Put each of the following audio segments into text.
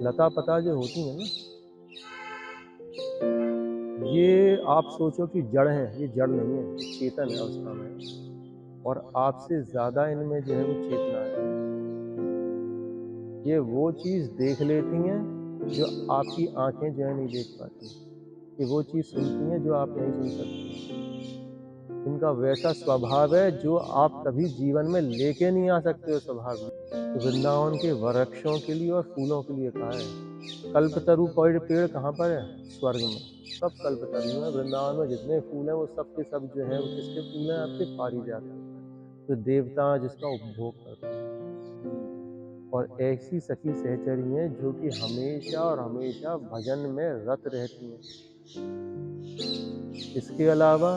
लता पता जो होती है ना, ये आप सोचो कि जड़ है, ये जड़ नहीं है, ये चेतन है अवस्था में, और आपसे ज्यादा इनमें जो है वो चेतना है। ये वो चीज देख लेती हैं जो आपकी आंखें जो है नहीं देख पाती, ये वो चीज सुनती हैं जो आप नहीं सुन सकते। इनका वैसा स्वभाव है जो आप कभी जीवन में लेके नहीं आ सकते हो स्वभाव में। तो वृंदावन के वृक्षों के लिए और फूलों के लिए कहा है। कल्पतरु पेड़ कहाँ पर है? स्वर्ग में। सब कल्पतरु है। वृंदावन में जितने फूल हैं वो सब के सब जो है वो किसके फूल हैं? आपके पारिजात, जो देवता जिसका उपभोग करते हैं। और ऐसी सखी सहचरी हैं जो कि हमेशा और हमेशा भजन में रत रहती हैं। इसके अलावा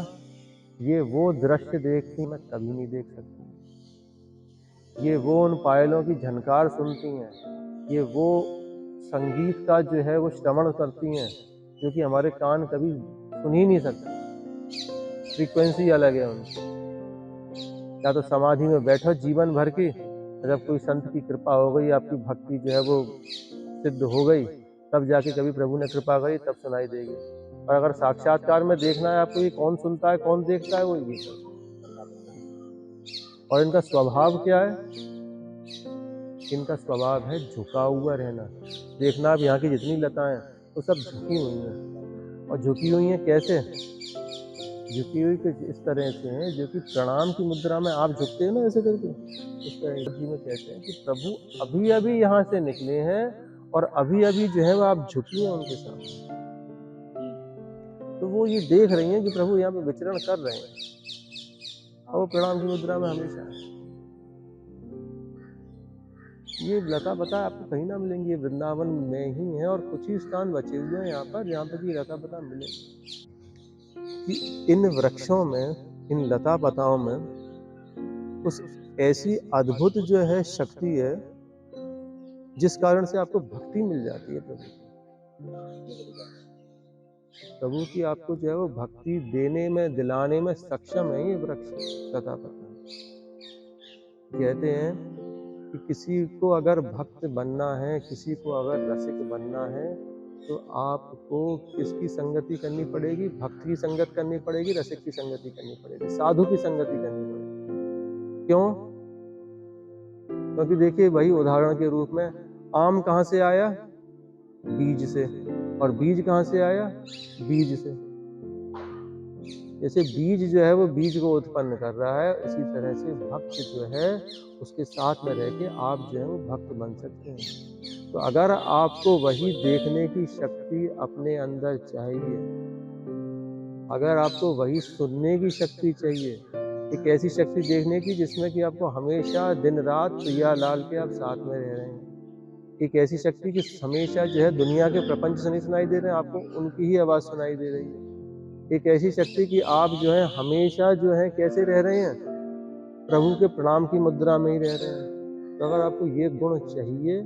ये वो दृश्य देखती मैं कभी नहीं देख सकती। ये वो उन पायलों की झनकार सुनती हैं, ये वो संगीत का जो है वो श्रवण करती हैं जो कि हमारे कान कभी सुन ही नहीं सकते। फ्रीक्वेंसी अलग है उनकी। या तो समाधि में बैठो जीवन भर की, जब कोई संत की कृपा हो गई, आपकी भक्ति जो है वो सिद्ध हो गई, तब जाके कभी प्रभु ने कृपा करी, तब सुनाई देगी। और अगर साक्षात्कार में देखना है आपको, ये कौन सुनता है कौन देखता है, वो ये। और इनका स्वभाव क्या है? इनका स्वभाव है झुका हुआ रहना। देखना आप यहाँ की जितनी लताएं हैं वो सब झुकी हुई हैं। और झुकी हुई हैं कैसे? झुकी हुई कुछ इस तरह से हैं जो कि प्रणाम की मुद्रा में आप झुकते हैं ना ऐसे करके, इस तरह जी में कहते हैं कि प्रभु अभी अभी यहाँ से निकले हैं और अभी अभी जो है वो आप झुकी हैं उनके सामने। तो वो ये देख रही हैं कि प्रभु यहाँ पे विचरण कर रहे हैं और वो प्रणाम की मुद्रा में हमेशा है। ये लता पता आपको कहीं ना मिलेंगी, ये वृंदावन में ही है और कुछ ही स्थान बचे हुए हैं यहाँ पर जहाँ पे कि लता पता मिलेगी। कि इन वृक्षों में, इन लता पताओं में उस ऐसी अद्भुत जो है शक्ति है जिस कारण से आपको भक्ति मिल जाती है प्रभु की। प्रभु की आपको जो है वो भक्ति देने में, दिलाने में सक्षम है ये वृक्ष लता पता। कहते हैं कि किसी को अगर भक्त बनना है, किसी को अगर रसिक बनना है, तो आपको किसकी संगति करनी पड़ेगी? भक्त की संगत करनी पड़ेगी, रसिक की संगति करनी पड़ेगी, साधु की संगति करनी पड़ेगी। क्यों? क्योंकि देखिए वही उदाहरण के रूप में, आम कहाँ से आया? बीज से। और बीज कहाँ से आया? बीज से। जैसे बीज जो है वो बीज को उत्पन्न कर रहा है, इसी तरह से भक्त जो है उसके साथ में रह के आप जो है वो भक्त बन सकते हैं। तो अगर आपको वही देखने की शक्ति अपने अंदर चाहिए, अगर आपको वही सुनने की शक्ति चाहिए, एक ऐसी शक्ति देखने की जिसमें कि आपको हमेशा दिन रात प्रियालाल के आप साथ में रह रहे हैं, एक ऐसी शक्ति कि हमेशा जो है दुनिया के प्रपंच से नहीं सुनाई दे रहे हैं, आपको उनकी ही आवाज़ सुनाई दे रही है। एक ऐसी शक्ति कि आप जो है हमेशा जो है कैसे रह रहे हैं? प्रभु के प्रणाम की मुद्रा में ही रह रहे हैं। तो अगर आपको ये गुण चाहिए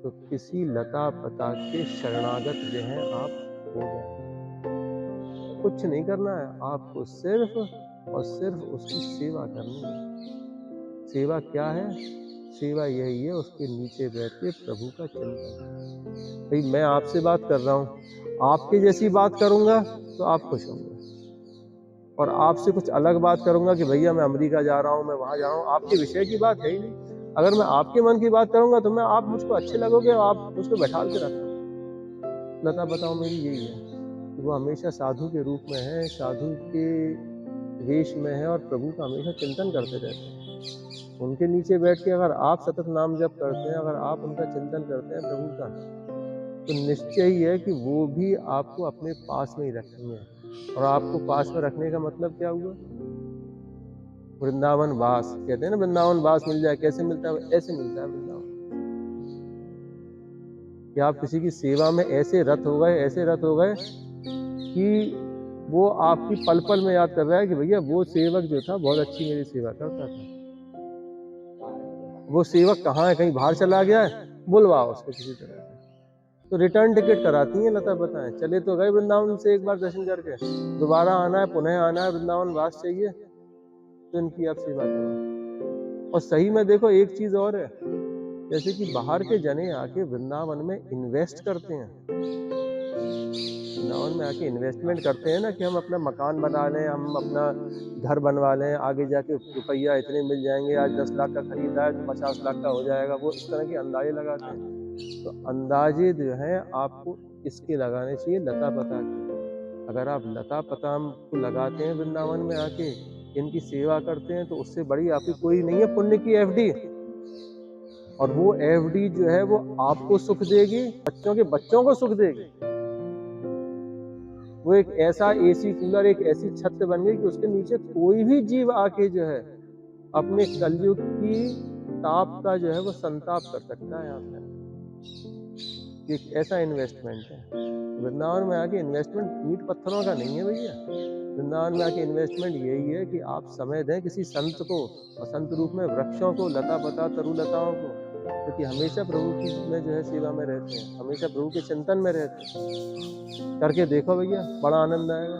तो किसी लता पता के शरणागत जो है आप हो जाए। कुछ नहीं करना है आपको, सिर्फ और सिर्फ उसकी सेवा करनी है। सेवा क्या है? सेवा यही है, उसके नीचे बैठ के प्रभु का चिंतन। भाई मैं आपसे बात कर रहा हूँ, आपके जैसी बात करूंगा तो आप खुश होंगे, और आपसे कुछ अलग बात करूंगा कि भैया मैं अमेरिका जा रहा हूँ, मैं वहां जा रहा हूँ, आपके विषय की बात है ही नहीं। अगर मैं आपके मन की बात करूंगा तो मैं आप मुझको अच्छे लगोगे और आप मुझको बैठा के रखो। लता बताओ मेरी यही है कि वो हमेशा साधु के रूप में है, साधु के वेश में है और प्रभु का हमेशा चिंतन करते रहते हैं। उनके नीचे बैठ के अगर आप सतत नाम जप करते हैं, अगर आप उनका चिंतन करते हैं प्रभु का, तो निश्चय ही है कि वो भी आपको अपने पास में ही रखेंगे। और आपको पास में रखने का मतलब क्या हुआ? वृंदावन वास। कहते हैं ना वृंदावन वास मिल जाए, कैसे मिलता है? ऐसे मिलता है वृंदावन कि आप किसी की सेवा में ऐसे रत हो गए, ऐसे रत हो गए कि वो आपकी पल पल में याद कर रहा है कि भैया वो सेवक जो था बहुत अच्छी मेरी सेवा करता था, वो सेवक कहाँ है, कहीं बाहर चला गया है, बुलवाओ उसको किसी तरह। तो रिटर्न टिकट कराती हैं लता बताएं, चले तो गए वृंदावन से एक बार दर्शन करके, दोबारा आना है, पुनः आना है, वृंदावन वास चाहिए, तो इनकी आप सेवा करो। और सही में देखो एक चीज और है, जैसे कि बाहर के जने आके वृंदावन में इन्वेस्ट करते हैं, वृंदावन में आके इन्वेस्टमेंट करते हैं ना, कि हम अपना मकान बना लें, हम अपना घर बनवा लें, आगे जाके रुपया इतने मिल जाएंगे, आज 10 लाख का खरीदा है तो 50 लाख का हो जाएगा, वो इस तरह के अंदाजे लगाते हैं। तो अंदाजे जो है आपको इसके लगाने चाहिए लता पता के। अगर आप लता पता को लगाते हैं वृंदावन में आके, इनकी सेवा करते हैं, तो उससे बड़ी आपकी कोई नहीं है पुण्य की एफडी। और वो एफडी जो है वो आपको सुख देगी, बच्चों के बच्चों को सुख देगी। वो एक ऐसा एसी कूलर, एक ऐसी छत बन गई कि उसके नीचे कोई भी जीव आके जो है अपने कलयुग की ताप का जो है वो संताप कर सकता है। यहाँ पे एक ऐसा इन्वेस्टमेंट है। वृंदावन में आके इन्वेस्टमेंट ईंट पत्थरों का नहीं है भैया। वृंदावन में आके इन्वेस्टमेंट यही है कि आप समय दें किसी संत को, और संत रूप में वृक्षों को, लता पता तरु लताओं को, क्योंकि हमेशा प्रभु की में जो है सेवा में रहते हैं, हमेशा प्रभु के चिंतन में रहते हैं। करके देखो भैया, बड़ा आनंद आएगा।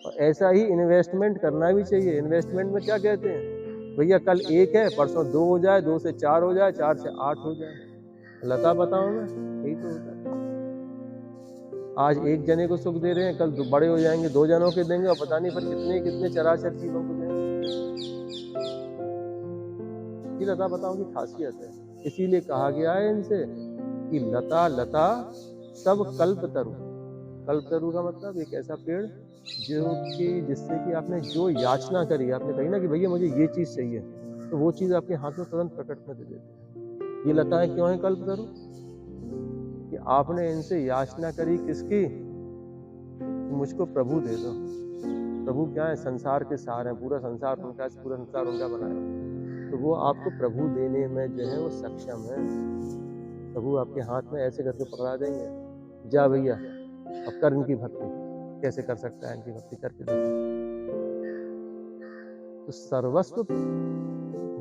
और ऐसा ही इन्वेस्टमेंट करना भी चाहिए। इन्वेस्टमेंट में क्या कहते हैं भैया, कल 1 है, परसों 2 हो जाए, 2 से 4 हो जाए, 4 से 8 हो जाए। लता बताओ में यही तो होता है। आज एक जने को सुख दे रहे हैं, कल बड़े हो जाएंगे 2 जनों के देंगे, और पता नहीं पर कितने कितने चराचर जीवों को देंगे। ये लता बताओ की खासियत है। इसीलिए कहा गया है इनसे कि लता लता सब कल्पतरु। कल्पतरु का मतलब एक ऐसा पेड़ जो कि जिससे कि आपने जो याचना करी, आपने कही ना कि भैया मुझे ये चीज चाहिए, तो वो चीज आपके हाथ में तुरंत प्रकट में दे देते हैं। ये लताएं क्यों है कल्पतरु? कि आपने इनसे याचना करी किसकी? मुझको प्रभु दे दो। प्रभु क्या है? संसार के सार हैं, पूरा संसार उनका, पूरा संसार उनका बनाया। तो वो आपको प्रभु देने में जो है वो सक्षम है। प्रभु आपके हाथ में ऐसे करके पकड़ा देंगे, जा भैया अब कर इनकी भक्ति। कैसे कर सकता है इनकी भक्ति? करके देखो। तो सर्वस्व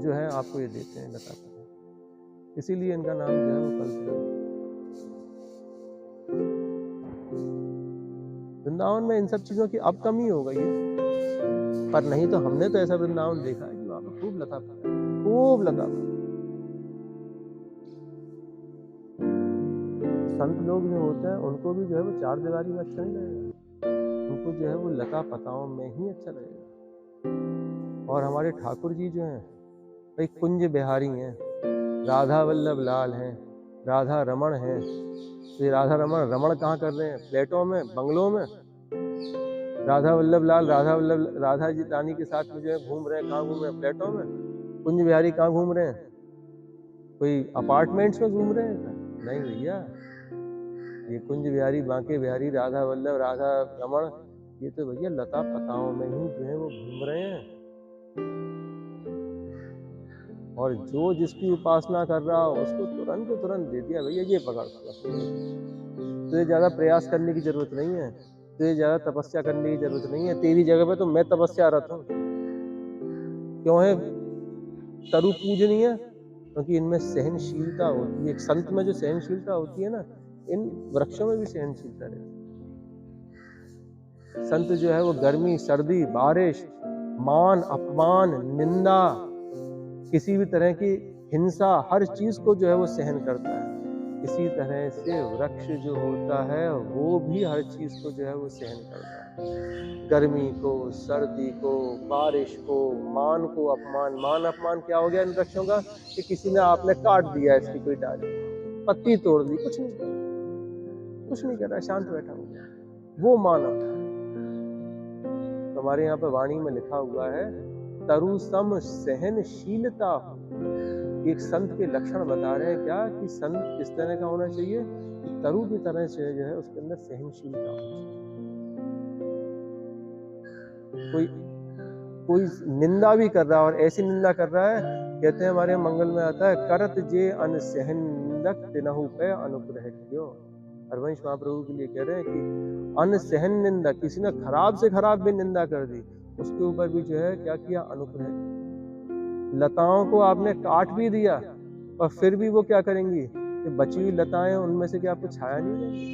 जो है आपको ये देते हैं लता पता, इसीलिए इनका नाम जो है वो कल्पतरु। वृंदावन में इन सब चीजों की अब कमी हो गई है, पर नहीं तो हमने तो ऐसा वृंदावन देखा है कि वहां पर खूब लता पता, खूब लता पता। संत लोग जो होते हैं उनको भी जो है वो 4 दीवारी में अच्छा नहीं लगेगा, उनको जो है वो लता पताओं में ही अच्छा लगेगा। और हमारे ठाकुर जी जो हैं भाई कुंज बिहारी हैं, राधा वल्लभ लाल हैं, राधा रमण हैं। तो ये राधा रमण कहाँ कर रहे हैं? फ्लैटों में, बंगलों में। राधा वल्लभ लाल, राधा जी रानी के साथ में जो है घूम रहे हैं। कहाँ घूम रहे हैं? फ्लैटों में। कुंज बिहारी कहाँ घूम रहे हैं? कोई अपार्टमेंट्स में घूम रहे हैं? नहीं भैया, ये कुंज बिहारी, बांके बिहारी, राधा वल्लभ, राधा रमण, ये तो भैया लता पताओं में ही जो है वो घूम रहे हैं। और जो जिसकी उपासना कर रहा हो उसको तुरंत दे दिया, भैया ये पकड़। तुझे ज्यादा प्रयास करने की जरूरत नहीं है, तुझे ज्यादा तपस्या करने की जरूरत नहीं है। तेरी जगह पे तो मैं तपस्यारत हूँ। क्यों है तरु पूजनीय? क्योंकि इनमें सहनशीलता होती है। एक संत में जो सहनशीलता होती है ना, इन वृक्षों में भी सहनशीलता रहती है। संत जो है वो गर्मी, सर्दी, बारिश, मान अपमान, निंदा, किसी भी तरह की हिंसा, हर चीज को जो है वो सहन करता है। इसी तरह से वृक्ष जो होता है वो भी हर चीज को जो है वो सहन करता है। गर्मी को, सर्दी को, बारिश को, मान को, अपमान। मान अपमान क्या हो गया इन वृक्षों का? कि किसी ने आपने काट दिया इसकी कोई डाली, पत्ती तोड़ दी, कुछ नहीं कर रहा, शांत बैठा हुआ, वो मान अपमान। तो हमारे यहाँ पे वाणी में लिखा हुआ है तरु सम सहनशीलता। एक संत के लक्षण बता रहे हैं क्या? कि संत किस तरह का होना चाहिए? तरु की तरह से जो है उसके अंदर सहनशीलता होनी चाहिए। कोई निंदा भी कर रहा है, और ऐसी निंदा कर रहा है, कहते हैं हमारे मंगल में आता है, करत जे अनसहन तिनहु पे अनुग्रह क्यों। हरवंश महाप्रभु के लिए कह रहे हैं कि अनसहन निंदा, किसी ने खराब से खराब भी निंदा कर दी, उसके ऊपर भी जो है क्या किया? अनुग्रह। लताओं को आपने काट भी दिया, और फिर भी वो क्या करेंगी? कि बची हुई लताएं उनमें से क्या आपको छाया नहीं देंगी?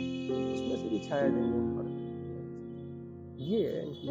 उसमें से भी छाया देंगे ऊपर। ये है इनकी